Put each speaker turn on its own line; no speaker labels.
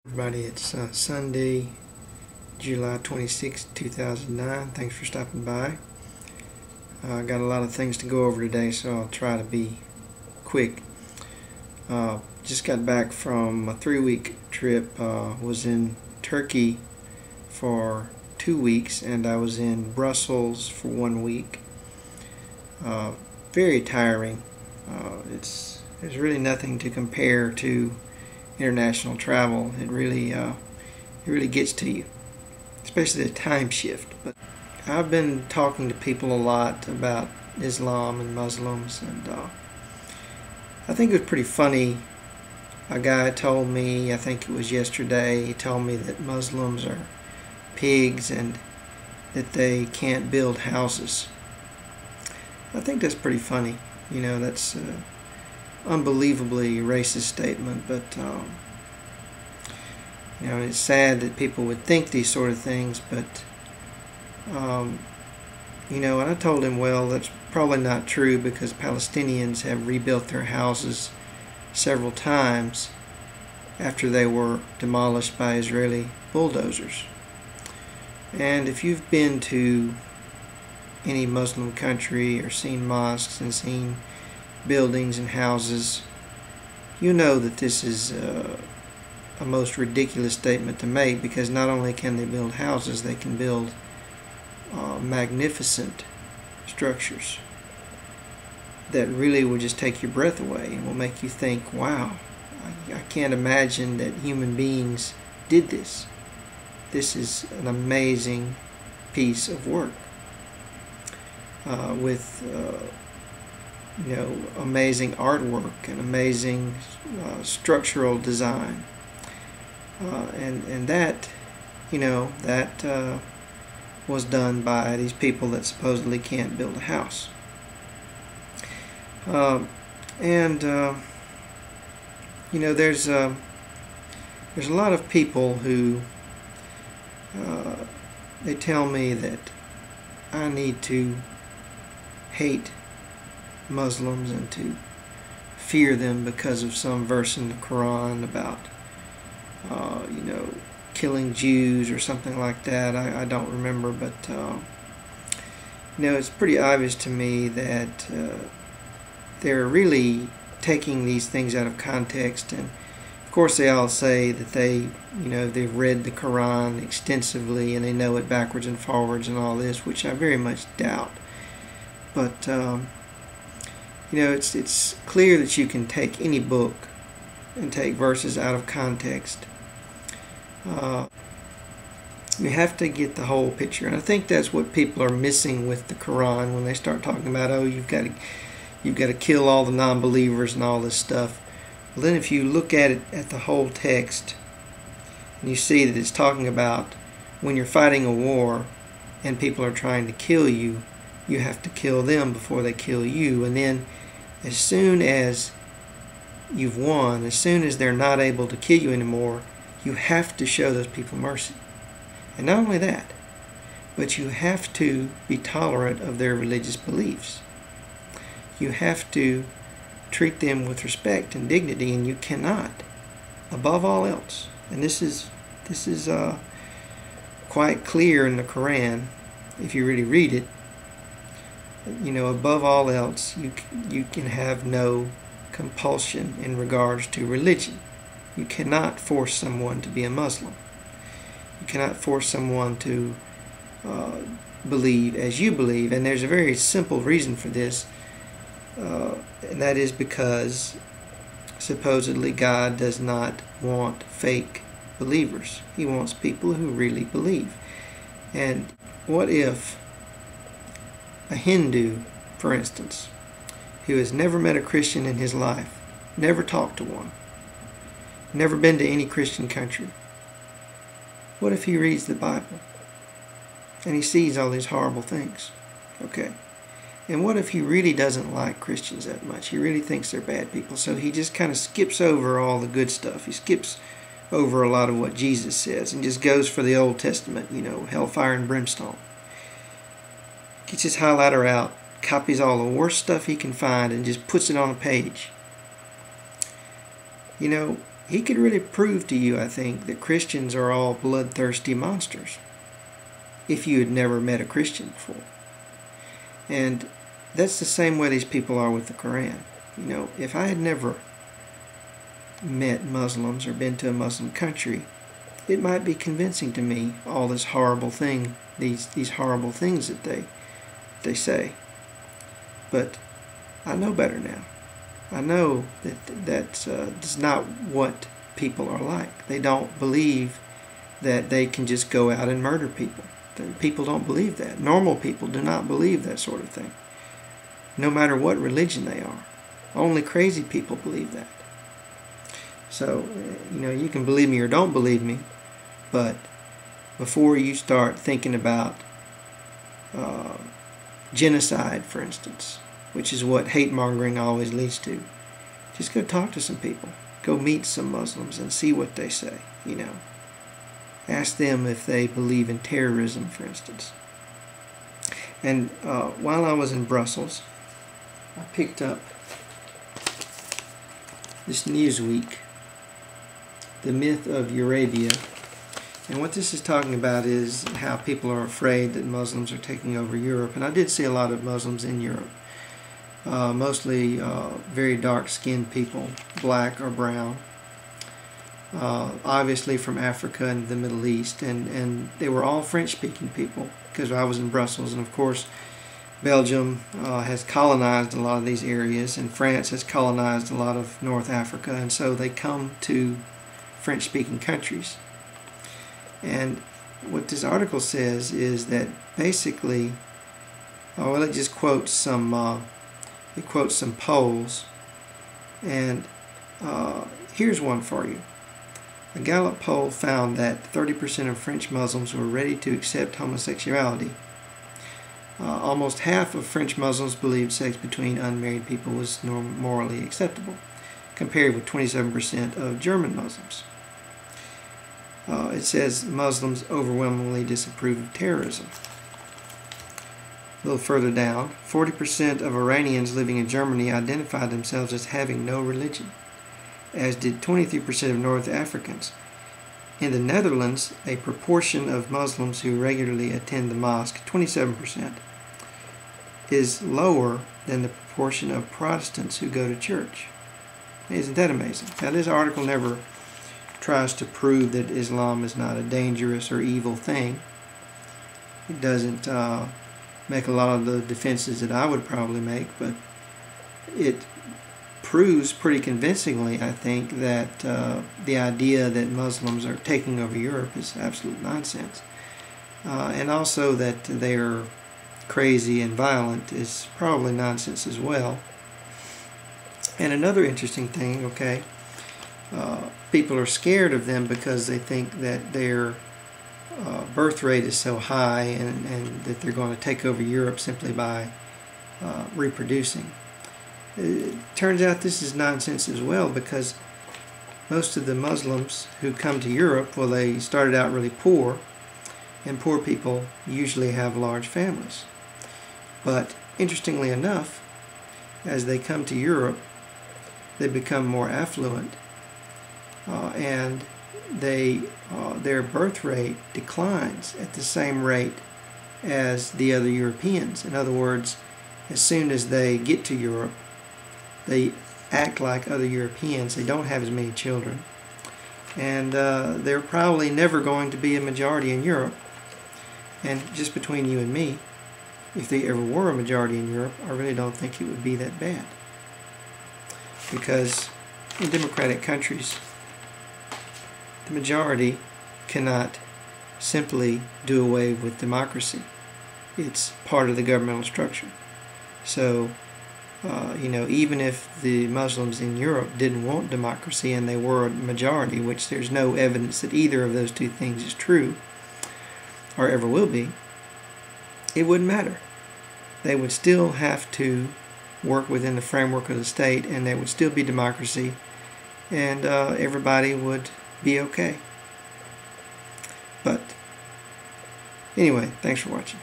Everybody, it's Sunday, July 26, 2009. Thanks for stopping by. I got a lot of things to go over today, so I'll try to be quick. Just got back from a 3-week trip. Was in Turkey for 2 weeks, and I was in Brussels for 1 week. Very tiring. There's really nothing to compare to international travel. It really gets to you, especially the time shift. But I've been talking to people a lot about Islam and Muslims, and I think it was pretty funny. A guy told me, I think it was yesterday, he told me that Muslims are pigs and that they can't build houses. I think that's pretty funny. You know, that's unbelievably racist statement, but you know, it's sad that people would think these sort of things, but you know, and I told him, well, that's probably not true, because Palestinians have rebuilt their houses several times after they were demolished by Israeli bulldozers. And if you've been to any Muslim country or seen mosques and seen buildings and houses, you know that this is a most ridiculous statement to make, because not only can they build houses, they can build magnificent structures that really will just take your breath away and will make you think, wow, I can't imagine that human beings did this. This is an amazing piece of work with you know, amazing artwork and amazing structural design, and that, you know, that was done by these people that supposedly can't build a house. You know, there's a lot of people who they tell me that I need to hate Muslims and to fear them because of some verse in the Quran about you know, killing Jews or something like that. I don't remember, but you know, it's pretty obvious to me that they're really taking these things out of context. And of course they all say that they, you know, they've read the Quran extensively and they know it backwards and forwards and all this, which I very much doubt. But you know, it's clear that you can take any book and take verses out of context. You have to get the whole picture, and I think that's what people are missing with the Quran when they start talking about, oh, you've got to kill all the non-believers and all this stuff. Well, then if you look at it at the whole text, and you see that it's talking about when you're fighting a war and people are trying to kill you, you have to kill them before they kill you. And then as soon as you've won, as soon as they're not able to kill you anymore, you have to show those people mercy. And not only that, but you have to be tolerant of their religious beliefs. You have to treat them with respect and dignity, and you cannot, above all else, and this is quite clear in the Quran if you really read it, you know, above all else, you can have no compulsion in regards to religion. You cannot force someone to be a Muslim. You cannot force someone to believe as you believe, and there's a very simple reason for this, and that is because supposedly God does not want fake believers. He wants people who really believe. And what if a Hindu, for instance, who has never met a Christian in his life, never talked to one, never been to any Christian country, what if he reads the Bible and he sees all these horrible things? Okay. And what if he really doesn't like Christians that much? He really thinks they're bad people, so he just kind of skips over all the good stuff. He skips over a lot of what Jesus says and just goes for the Old Testament, you know, hellfire and brimstone. Gets his highlighter out, copies all the worst stuff he can find, and just puts it on a page. You know, he could really prove to you, I think, that Christians are all bloodthirsty monsters if you had never met a Christian before. And that's the same way these people are with the Quran. You know, if I had never met Muslims or been to a Muslim country, it might be convincing to me, all this horrible thing, these horrible things that they say. But I know better now. I know that's not what people are like. They don't believe that they can just go out and murder people. People don't believe that. Normal people do not believe that sort of thing, no matter what religion they are. Only crazy people believe that. So, you know, you can believe me or don't believe me, but before you start thinking about genocide, for instance, which is what hate-mongering always leads to, just go talk to some people. Go meet some Muslims and see what they say, you know. Ask them if they believe in terrorism, for instance. And while I was in Brussels, I picked up this Newsweek, The Myth of Eurabia. And what this is talking about is how people are afraid that Muslims are taking over Europe. And I did see a lot of Muslims in Europe. Mostly very dark-skinned people, black or brown. Obviously from Africa and the Middle East, and they were all French-speaking people, because I was in Brussels, and of course Belgium has colonized a lot of these areas, and France has colonized a lot of North Africa, and so they come to French-speaking countries. And what this article says is that basically, well, it just quotes some polls, and here's one for you. A Gallup poll found that 30% of French Muslims were ready to accept homosexuality. Almost half of French Muslims believed sex between unmarried people was morally acceptable, compared with 27% of German Muslims. It says Muslims overwhelmingly disapprove of terrorism. A little further down, 40% of Iranians living in Germany identified themselves as having no religion, as did 23% of North Africans. In the Netherlands, a proportion of Muslims who regularly attend the mosque, 27%, is lower than the proportion of Protestants who go to church. Isn't that amazing? Now, this article never tries to prove that Islam is not a dangerous or evil thing. It doesn't make a lot of the defenses that I would probably make, but it proves pretty convincingly, I think, that the idea that Muslims are taking over Europe is absolute nonsense. And also that they're crazy and violent is probably nonsense as well. And another interesting thing, okay, people are scared of them because they think that their birth rate is so high, and that they're going to take over Europe simply by reproducing. It turns out this is nonsense as well, because most of the Muslims who come to Europe, well, they started out really poor, and poor people usually have large families. But interestingly enough, as they come to Europe, they become more affluent, and their birth rate declines at the same rate as the other Europeans. In other words, as soon as they get to Europe, they act like other Europeans. They don't have as many children, and they're probably never going to be a majority in Europe. And just between you and me, if they ever were a majority in Europe, I really don't think it would be that bad, because in democratic countries, the majority cannot simply do away with democracy. It's part of the governmental structure. So, even if the Muslims in Europe didn't want democracy and they were a majority, which there's no evidence that either of those two things is true or ever will be, it wouldn't matter. They would still have to work within the framework of the state, and there would still be democracy, and everybody would be okay. But anyway, thanks for watching.